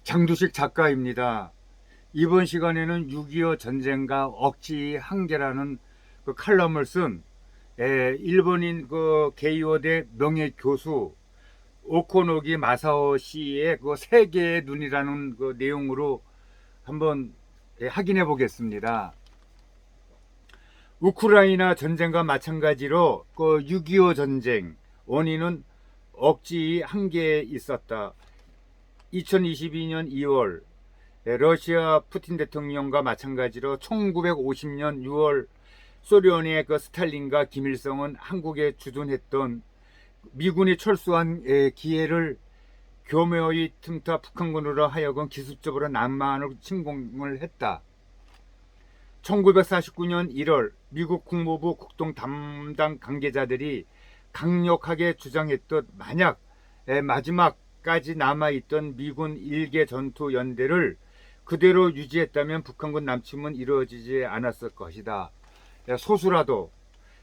장두식 작가입니다. 이번 시간에는 6.25 전쟁과 억지 한계라는 그 칼럼을 쓴 일본인 그 게이오대 명예 교수 오코노기 마사오 씨의 그 세계의 눈이라는 그 내용으로 한번 확인해 보겠습니다. 우크라이나 전쟁과 마찬가지로 그 6.25 전쟁 원인은 억지 한계에 있었다. 2022년 2월 러시아 푸틴 대통령과 마찬가지로 1950년 6월 소련의 그 스탈린과 김일성은 한국에 주둔했던 미군이 철수한 기회를 교묘히 틈타 북한군으로 하여금 기습적으로 남한으로 침공을 했다. 1949년 1월 미국 국무부 국동 담당 관계자들이 강력하게 주장했듯 만약 마지막까지 남아있던 미군 일개 전투 연대를 그대로 유지했다면 북한군 남침은 이루어지지 않았을 것이다. 소수라도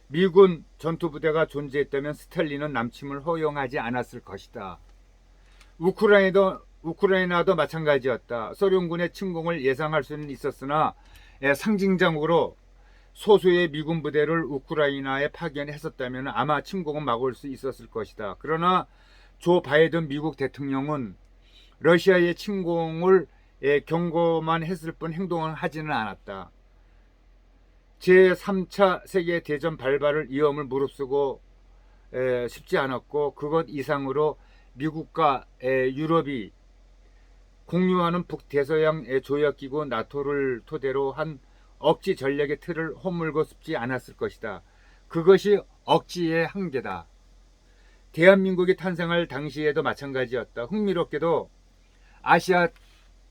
미군 전투부대가 존재했다면 스탈린은 남침을 허용하지 않았을 것이다. 우크라이나도 마찬가지였다. 소련군의 침공을 예상할 수는 있었으나 상징적으로 소수의 미군 부대를 우크라이나에 파견했었다면 아마 침공은 막을 수 있었을 것이다. 그러나 조 바이든 미국 대통령은 러시아의 침공을 경고만 했을 뿐 행동을 하지는 않았다. 제3차 세계대전 발발을 위험을 무릅쓰고 싶지 않았고 그것 이상으로 미국과 유럽이 공유하는 북대서양 조약기구 나토를 토대로 한 억지 전략의 틀을 허물고 싶지 않았을 것이다. 그것이 억지의 한계다. 대한민국이 탄생할 당시에도 마찬가지였다. 흥미롭게도 아시아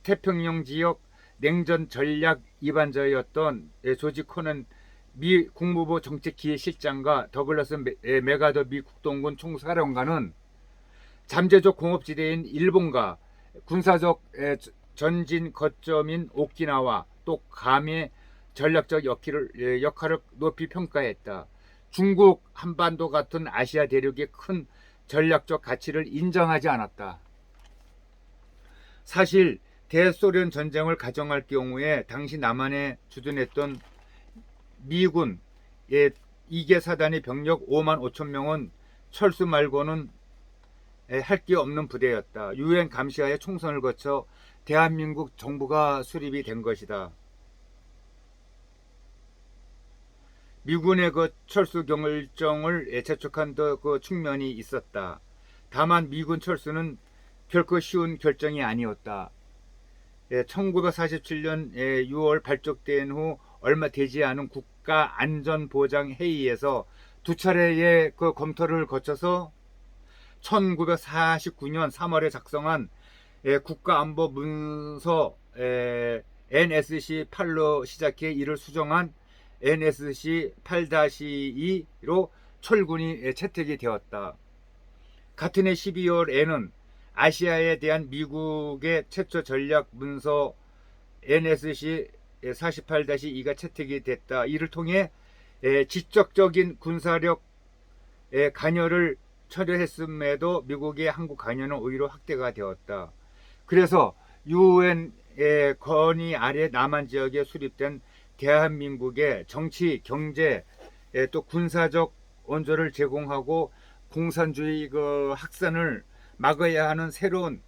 태평양 지역 냉전 전략 이반자였던 조지 코넌 미 국무부 정책기획실장과 더글라스 메가더 미 국동군 총사령관은 잠재적 공업지대인 일본과 군사적 전진 거점인 오키나와 또 괌의 전략적 역할을 높이 평가했다. 중국 한반도 같은 아시아 대륙의 큰 전략적 가치를 인정하지 않았다. 사실 대소련 전쟁을 가정할 경우에 당시 남한에 주둔했던 미군의 2개 사단의 병력 5만 5천 명은 철수 말고는 할 게 없는 부대였다. 유엔 감시하에 총선을 거쳐 대한민국 정부가 수립이 된 것이다. 미군의 그 철수 결정을 재촉한 그 측면이 있었다. 다만 미군 철수는 결코 쉬운 결정이 아니었다. 1947년 6월 발족된 후 얼마 되지 않은 국가안전보장회의에서 두 차례의 그 검토를 거쳐서 1949년 3월에 작성한 국가안보 문서 NSC8로 시작해 이를 수정한 NSC8-2로 철군이 채택이 되었다. 같은 해 12월에는 아시아에 대한 미국의 최초 전략 문서 NSC48-2가 채택이 됐다. 이를 통해 지적적인 군사력 관여를 철회했음에도 미국의 한국 관여는 오히려 확대가 되었다. 그래서 유엔의 건의 아래 남한 지역에 수립된 대한민국의 정치, 경제, 또 군사적 원조를 제공하고 공산주의 그 확산을 막아야 하는 새로운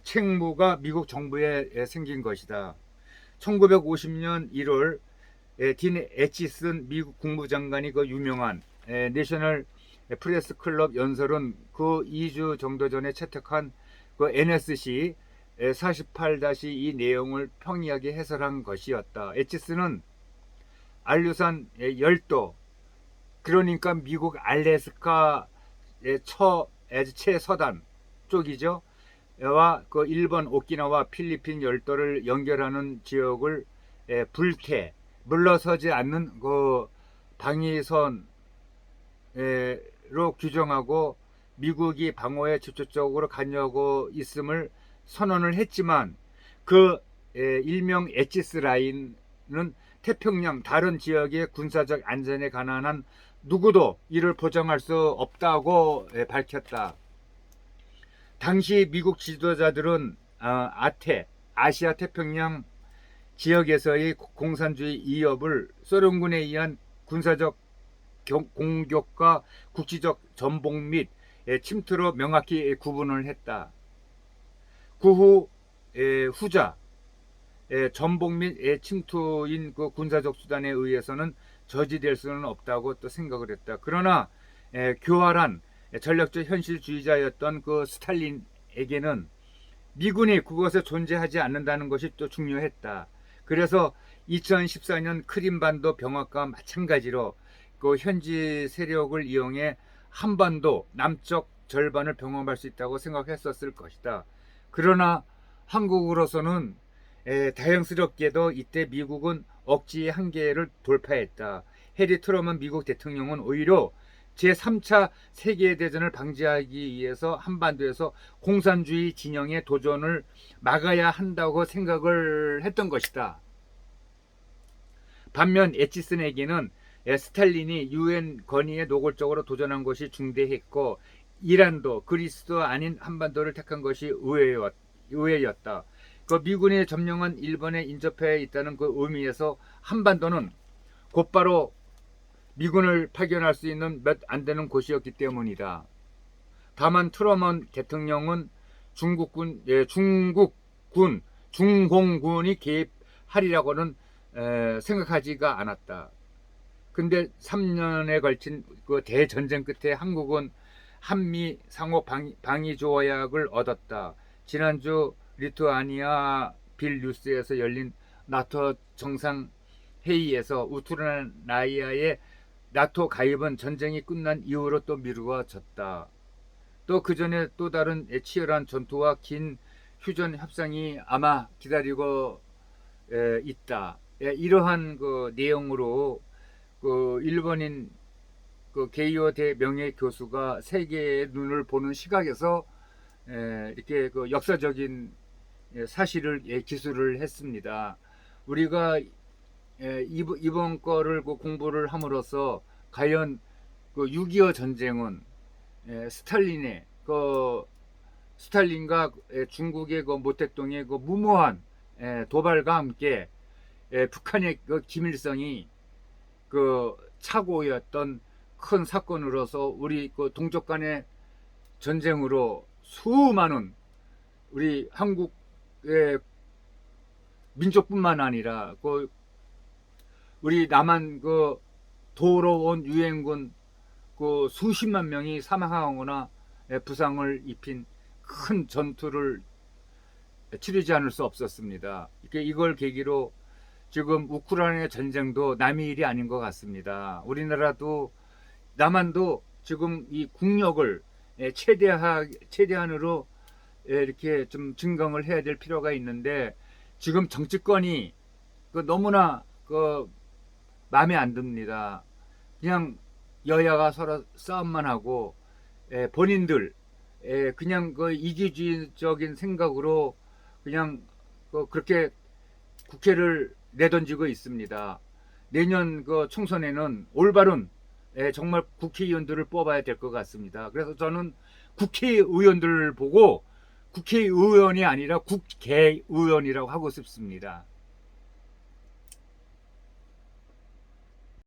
책무가 미국 정부에 생긴 것이다. 1950년 1월 딘 에치슨 미국 국무장관이 그 유명한 내셔널 프레스 클럽 연설은 그 2주 정도 전에 채택한 그 NSC 48-2 내용을 평이하게 해설한 것이었다. 에치스는 알류산 열도, 그러니까 미국 알래스카의 최서단 쪽이죠. 와 그 일본 오키나와 필리핀 열도를 연결하는 지역을 물러서지 않는 그 방위선으로 규정하고 미국이 방어에 직접적으로 관여하고 있음을 선언을 했지만 그 일명 에치스 라인은 태평양 다른 지역의 군사적 안전에 관한 한 누구도 이를 보장할 수 없다고 밝혔다. 당시 미국 지도자들은 아시아 태평양 지역에서의 공산주의 위협을 소련군에 의한 군사적 공격과 국지적 전복 및 침투로 명확히 구분을 했다. 그 후자 전복 및 침투인 그 군사적 수단에 의해서는 저지될 수는 없다고 또 생각을 했다. 그러나 교활한 전략적 현실주의자였던 그 스탈린에게는 미군이 그곳에 존재하지 않는다는 것이 또 중요했다. 그래서 2014년 크림반도 병합과 마찬가지로 그 현지 세력을 이용해 한반도 남쪽 절반을 병합할 수 있다고 생각했었을 것이다. 그러나 한국으로서는 다행스럽게도 이때 미국은 억지의 한계를 돌파했다. 해리 트루먼 미국 대통령은 오히려 제3차 세계대전을 방지하기 위해서 한반도에서 공산주의 진영의 도전을 막아야 한다고 생각을 했던 것이다. 반면 에치슨에게는 스탈린이 유엔 건의에 노골적으로 도전한 것이 중대했고 이란도 그리스도 아닌 한반도를 택한 것이 의외였다. 그 미군이 점령한 일본에 인접해 있다는 그 의미에서 한반도는 곧바로 미군을 파견할 수 있는 몇 안 되는 곳이었기 때문이다. 다만 트루먼 대통령은 중공군이 개입하리라고는 생각하지가 않았다. 근데 3년에 걸친 그 대전쟁 끝에 한국은 한미 상호 방위 조약을 얻었다. 지난주 리투아니아 빌뉴스에서 열린 나토 정상 회의에서 우크라이나의 나토 가입은 전쟁이 끝난 이후로 또 미루어졌다. 또 그 전에 또 다른 치열한 전투와 긴 휴전 협상이 아마 기다리고 있다. 이러한 그 내용으로 그 일본인 그 게이오 대 명예 교수가 세계의 눈을 보는 시각에서 이렇게 그 역사적인 사실을 기술을 했습니다. 우리가 이번 거를 그 공부를 함으로써 과연 그 6.25 전쟁은 스탈린과 중국의 그 모택동의 그 무모한 도발과 함께 북한의 그 김일성이 그 착오였던 큰 사건으로서 우리 그 동족 간의 전쟁으로 수많은 우리 한국의 민족뿐만 아니라 그 우리 남한 그 도로 온 유엔군 그 수십만 명이 사망하거나 부상을 입힌 큰 전투를 치르지 않을 수 없었습니다. 이걸 계기로 지금 우크라이나 전쟁도 남의 일이 아닌 것 같습니다. 우리나라도 남한도 지금 이 국력을 최대한으로 이렇게 좀 증강을 해야 될 필요가 있는데 지금 정치권이 너무나 마음에 안 듭니다. 그냥 여야가 서로 싸움만 하고 본인들 그냥 이기주의적인 생각으로 그냥 그렇게 국회를 내던지고 있습니다. 내년 총선에는 올바른 정말 국회의원들을 뽑아야 될 것 같습니다. 그래서 저는 국회의원들을 보고 국회의원이 아니라 국회의원이라고 하고 싶습니다.